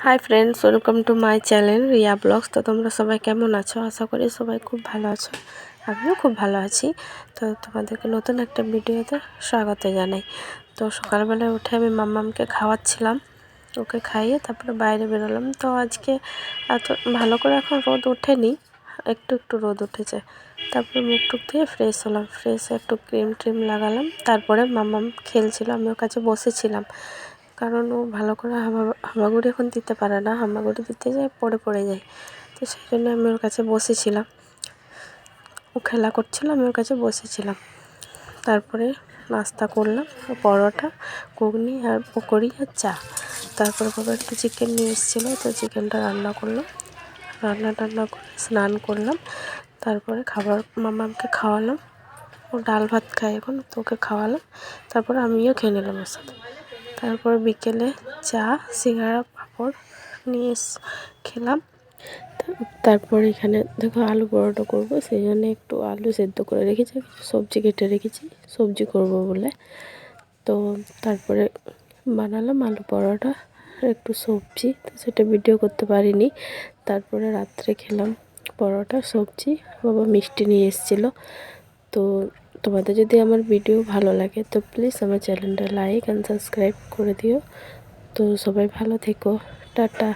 High friends, welcome to my channel Riya blogs. তো তোমরা সবাই কেমন আছো? আশা করি সবাই খুব ভালো আছো। আমিও খুব ভালো আছি। তো তোমাদেরকে নতুন একটা ভিডিওতে স্বাগত জানাই। তো সকালবেলায় উঠে আমি মাম্মামকে খাওয়াচ্ছিলাম, ওকে খাইয়ে তারপরে বাইরে বেরোলাম। তো আজকে এত ভালো করে এখন রোদ ওঠেনি, একটু একটু রোদ উঠেছে। তারপরে মুখ টুক ধুয়ে ফ্রেশ হলাম, ফ্রেশ একটু ক্রিম ট্রিম লাগালাম। তারপরে মাম্মাম খেলছিল, আমি ওর কাছে বসেছিলাম, কারণ ও ভালো করে হামাগুড়ি এখন দিতে পারে না, হামাগুড়ি দিতে যায় পড়ে যায়। তো সেই জন্য আমি ওর কাছে বসেছিলাম, ও খেলা করছিল, আমি ওর কাছে বসেছিলাম। তারপরে নাস্তা করলাম, পরোটা, ঘুগনি আর পকোড়ি আর চা। তারপরে বাবা একটু চিকেন নিয়ে এসেছিলো, তো চিকেনটা রান্না করলাম। রান্না করে স্নান করলাম। তারপরে মামাকে খাওয়ালাম। ও ডাল ভাত খায় এখন, তো ওকে খাওয়ালাম। তারপরে আমিও খেয়ে নিলাম ওর সাথে। তারপর বিকেলে চা, সিঙ্গাড়া, পাঁপড় নিয়ে খেলাম। তারপর এখানে দেখো আলু পরোটা করবো, সেই জন্য একটু আলু সেদ্ধ করে রেখেছি, কিছু সবজি কেটে রেখেছি সবজি করব বলে। তো তারপরে বানালাম আলু পরোটা আর একটু সবজি, তো সেটা ভিডিও করতে পারিনি। তারপরে রাত্রে খেলাম পরোটা, সবজি, বাবা মিষ্টি নিয়ে এসেছিলো। তো তোমাদের যদি আমার ভিডিও ভালো লাগে তো প্লিজ আমার চ্যানেলটা লাইক অ্যান্ড সাবস্ক্রাইব করে দিও। তো সবাই ভালো থেকো, টাটা।